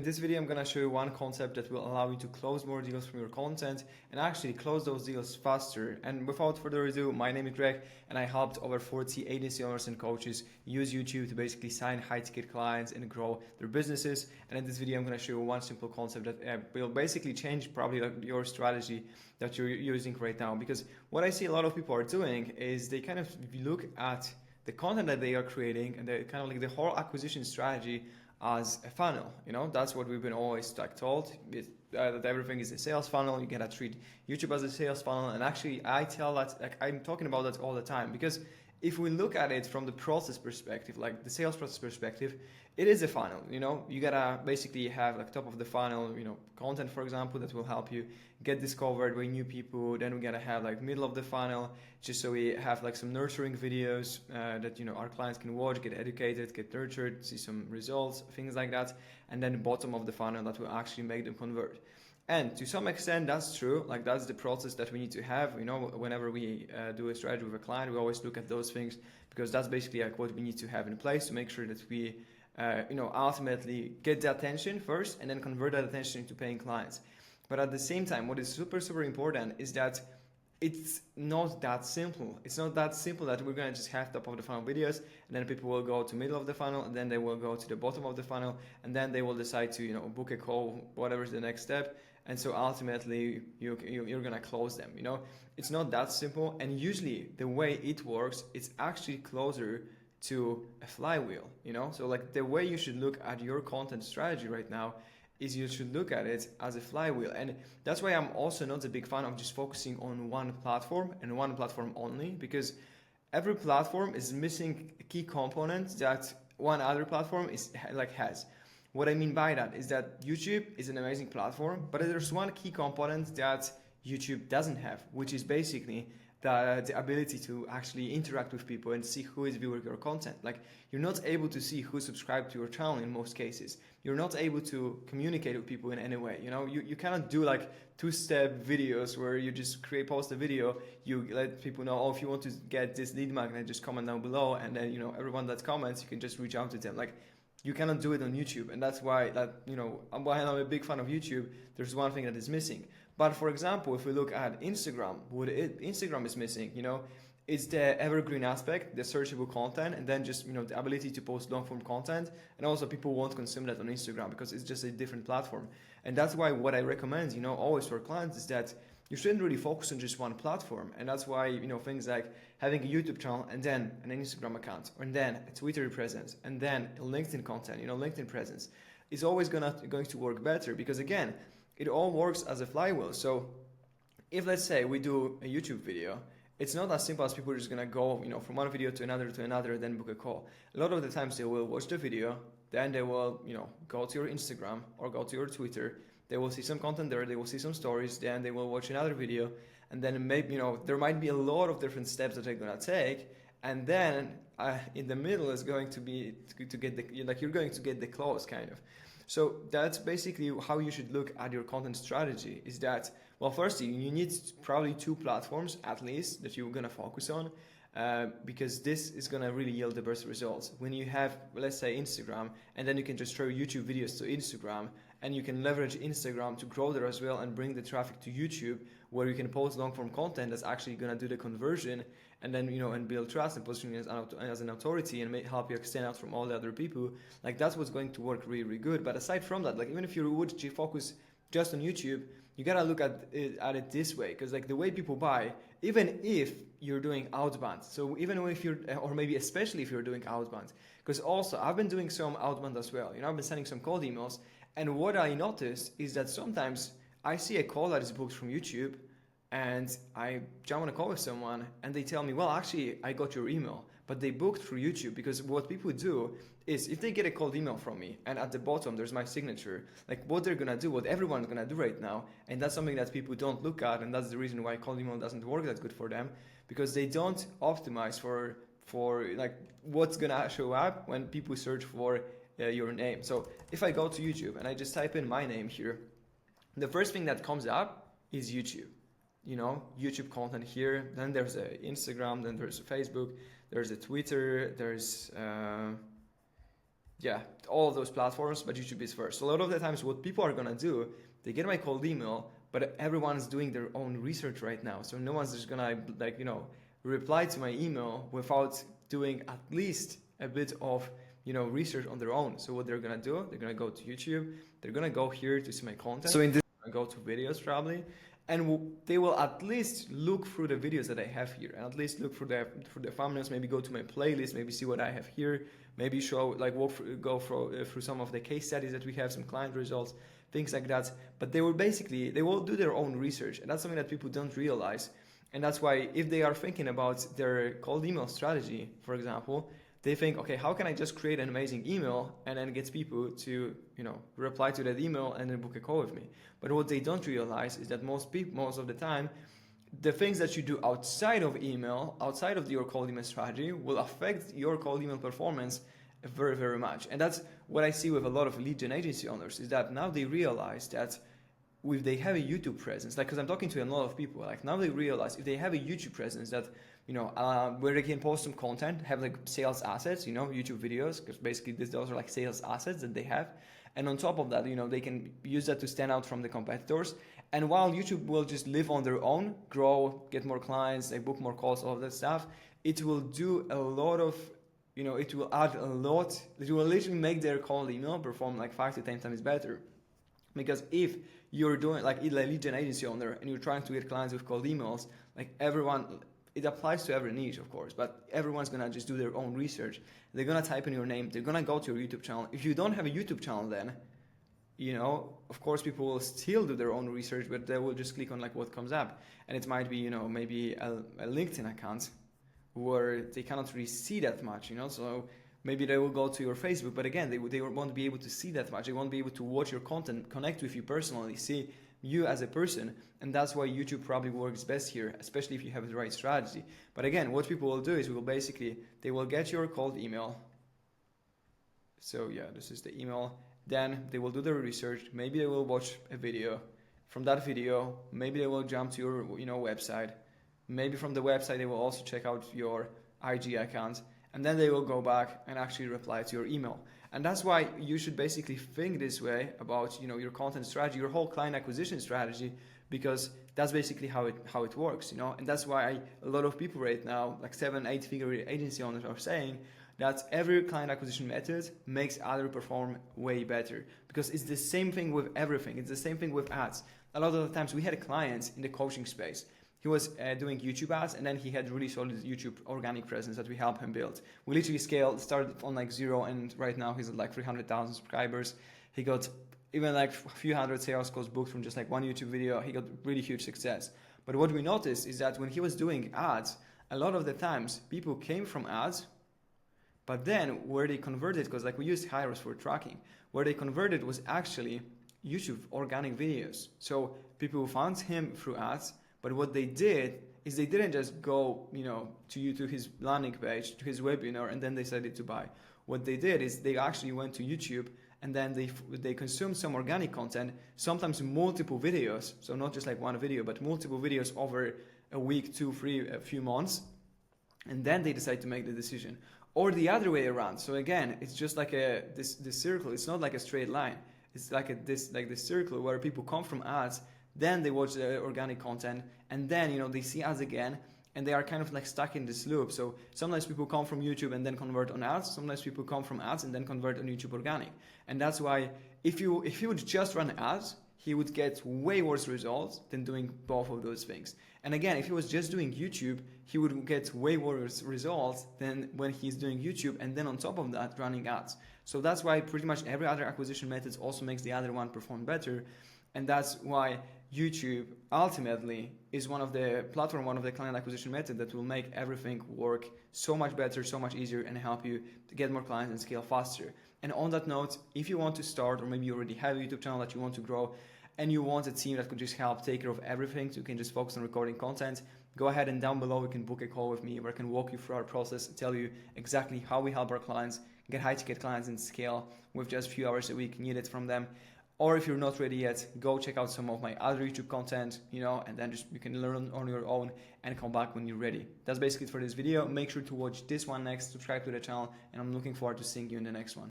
this video, I'm gonna show you one concept that will allow you to close more deals from your content and actually close those deals faster. And without further ado, my name is Greg, and I helped over 40 agency owners and coaches use YouTube to basically sign high-ticket clients and grow their businesses. And in this video, I'm gonna show you one simple concept that will basically change probably your strategy that you're using right now. Because what I see a lot of people are doing is they kind of look at the content that they are creating and they kind of like the whole acquisition strategy as a funnel. That's what we've been always told, that everything is a sales funnel. You gotta treat YouTube as a sales funnel. And actually I tell that, like, I'm talking about that all the time, because if we look at it from the process perspective, like the sales process perspective, it is a funnel. You gotta basically have like top of the funnel, content, for example, that will help you get discovered by new people. Then we gotta have like middle of the funnel, just so we have like some nurturing videos that our clients can watch, get educated, get nurtured, see some results, things like that. And then the bottom of the funnel that will actually make them convert. And to some extent, that's true. Like, that's the process that we need to have. Whenever we do a strategy with a client, we always look at those things, because that's basically like what we need to have in place to make sure that we, ultimately get the attention first and then convert that attention into paying clients. But at the same time, what is super, super important is that it's not that simple. It's not that simple that we're going to just have top of the funnel videos and then people will go to middle of the funnel and then they will go to the bottom of the funnel and then they will decide to, book a call, whatever's the next step. And so ultimately you're going to close them. It's not that simple. And usually the way it works, it's actually closer to a flywheel. So like the way you should look at your content strategy right now is you should look at it as a flywheel. And that's why I'm also not a big fan of just focusing on one platform and one platform only, because every platform is missing a key component that one other platform has. What I mean by that is that YouTube is an amazing platform, but there's one key component that YouTube doesn't have, which is basically the ability to actually interact with people and see who is viewing your content. Like, you're not able to see who subscribed to your channel in most cases. You're not able to communicate with people in any way. You cannot do like two-step videos where you just post a video, you let people know, oh, if you want to get this lead magnet, just comment down below, and then everyone that comments, you can just reach out to them. Like, you cannot do it on YouTube, and that's why while I'm a big fan of YouTube, there's one thing that is missing. But for example, if we look at Instagram, what Instagram is missing, it's the evergreen aspect, the searchable content, and then just the ability to post long form content, and also people won't consume that on Instagram because it's just a different platform. And that's why what I recommend, always for clients is that you shouldn't really focus on just one platform. And that's why things like having a YouTube channel and then an Instagram account, and then a Twitter presence, and then a LinkedIn content, LinkedIn presence is always going to work better, because again, it all works as a flywheel. So if, let's say, we do a YouTube video, it's not as simple as people are just going to go, from one video to another, then book a call. A lot of the times they will watch the video, then they will, go to your Instagram or go to your Twitter. They will see some content there, they will see some stories, then they will watch another video, and then maybe, there might be a lot of different steps that they're going to take. And then in the middle is going to be to get you're going to get the close, kind of. So that's basically how you should look at your content strategy, is that, well, firstly, you need probably 2 platforms at least that you're going to focus on, because this is going to really yield the best results. When you have, let's say, Instagram, and then you can just throw YouTube videos to Instagram, and you can leverage Instagram to grow there as well and bring the traffic to YouTube, where you can post long form content that's actually going to do the conversion, and then and build trust and position as an authority and help you stand out from all the other people. Like, that's what's going to work really, really good. But aside from that, like, even if you would focus just on YouTube, you gotta look at it this way, because like the way people buy, even if you're doing outbound, so even if you're, or maybe especially if you're doing outbound, because also I've been doing some outbound as well. I've been sending some cold emails, and what I noticed is that sometimes I see a call that is booked from YouTube, and I jump on a call with someone and they tell me, well, actually, I got your email, but they booked through YouTube. Because what people do is, if they get a cold email from me and at the bottom there's my signature, like what they're gonna do, what everyone's gonna do right now, and that's something that people don't look at, and that's the reason why cold email doesn't work that good for them, because they don't optimize for like what's gonna show up when people search for your name. So if I go to YouTube and I just type in my name here, the first thing that comes up is YouTube. YouTube content here, then there's a Instagram, then there's a Facebook, there's a Twitter, there's yeah, all of those platforms, but YouTube is first. So a lot of the times what people are gonna do, they get my cold email, but everyone's doing their own research right now. So no one's just gonna reply to my email without doing at least a bit of research on their own. So what they're gonna do, they're gonna go to YouTube, they're gonna go here to see my content. So in this, go to videos probably, and they will at least look through the videos that I have here, and at least look through the thumbnails. Maybe go to my playlist, maybe see what I have here, maybe go through some of the case studies that we have, some client results, things like that. But they will do their own research, and that's something that people don't realize. And that's why if they are thinking about their cold email strategy, for example, they think, okay, how can I just create an amazing email and then get people to, reply to that email and then book a call with me? But what they don't realize is that most of the time, the things that you do outside of email, outside of your cold email strategy, will affect your cold email performance very, very much. And that's what I see with a lot of lead gen agency owners, is that now they realize that if they have a YouTube presence, like, because I'm talking to a lot of people, like now they realize if they have a YouTube presence that, where they can post some content, have like sales assets, YouTube videos, because basically those are like sales assets that they have. And on top of that, they can use that to stand out from the competitors. And while YouTube will just live on their own, grow, get more clients, they book more calls, all of that stuff, it will do a lot of, it will add a lot, it will literally make their cold email perform like 5 to 10 times better. Because if you're doing like a lead gen agency owner and you're trying to get clients with cold emails, like everyone, it applies to every niche, of course, but everyone's gonna just do their own research. They're gonna type in your name, they're gonna go to your YouTube channel. If you don't have a YouTube channel, then, of course, people will still do their own research, but they will just click on like what comes up. And it might be, maybe a LinkedIn account where they cannot really see that much, so maybe they will go to your Facebook, but again, they won't be able to see that much. They won't be able to watch your content, connect with you personally, see you as a person. And that's why YouTube probably works best here, especially if you have the right strategy. But again, what people will do is they will get your cold email. So yeah, this is the email. Then they will do their research. Maybe they will watch a video. From that video, maybe they will jump to your website. Maybe from the website, they will also check out your IG account. And then they will go back and actually reply to your email. And that's why you should basically think this way about your content strategy, your whole client acquisition strategy, because that's basically how it works, And that's why a lot of people right now, like 7-8 figure agency owners, are saying that every client acquisition method makes others perform way better, because it's the same thing with everything. It's the same thing with ads. A lot of the times we had a client in the coaching space. He was doing YouTube ads, and then he had really solid YouTube organic presence that we helped him build. We literally started on like 0, and right now he's at like 300,000 subscribers. He got even like a few hundred sales calls booked from just like one YouTube video. He got really huge success. But what we noticed is that when he was doing ads, a lot of the times people came from ads, but then where they converted, because like we used Hyros for tracking, where they converted was actually YouTube organic videos. So people found him through ads. But what they did is they didn't just go, to his landing page, to his webinar, and then they decided to buy. What they did is they actually went to YouTube, and then they consumed some organic content, sometimes multiple videos. So not just like one video, but multiple videos over a week, 2, 3, a few months. And then they decide to make the decision. Or the other way around. So again, it's just like this circle. It's not like a straight line. It's like this circle where people come from ads, then they watch the organic content, and then they see ads again, and they are kind of like stuck in this loop. So sometimes people come from YouTube and then convert on ads. Sometimes people come from ads and then convert on YouTube organic. And that's why if you would just run ads, he would get way worse results than doing both of those things. And again, if he was just doing YouTube, he would get way worse results than when he's doing YouTube and then on top of that running ads. So that's why pretty much every other acquisition method also makes the other one perform better. And that's why YouTube ultimately is one of the client acquisition methods that will make everything work so much better, so much easier, and help you to get more clients and scale faster. And on that note, if you want to start, or maybe you already have a YouTube channel that you want to grow, and you want a team that could just help take care of everything, so you can just focus on recording content, go ahead and down below you can book a call with me where I can walk you through our process, tell you exactly how we help our clients get high-ticket clients and scale with just a few hours a week needed from them. Or if you're not ready yet, go check out some of my other YouTube content, and then you can learn on your own and come back when you're ready. That's basically it for this video. Make sure to watch this one next, subscribe to the channel, and I'm looking forward to seeing you in the next one.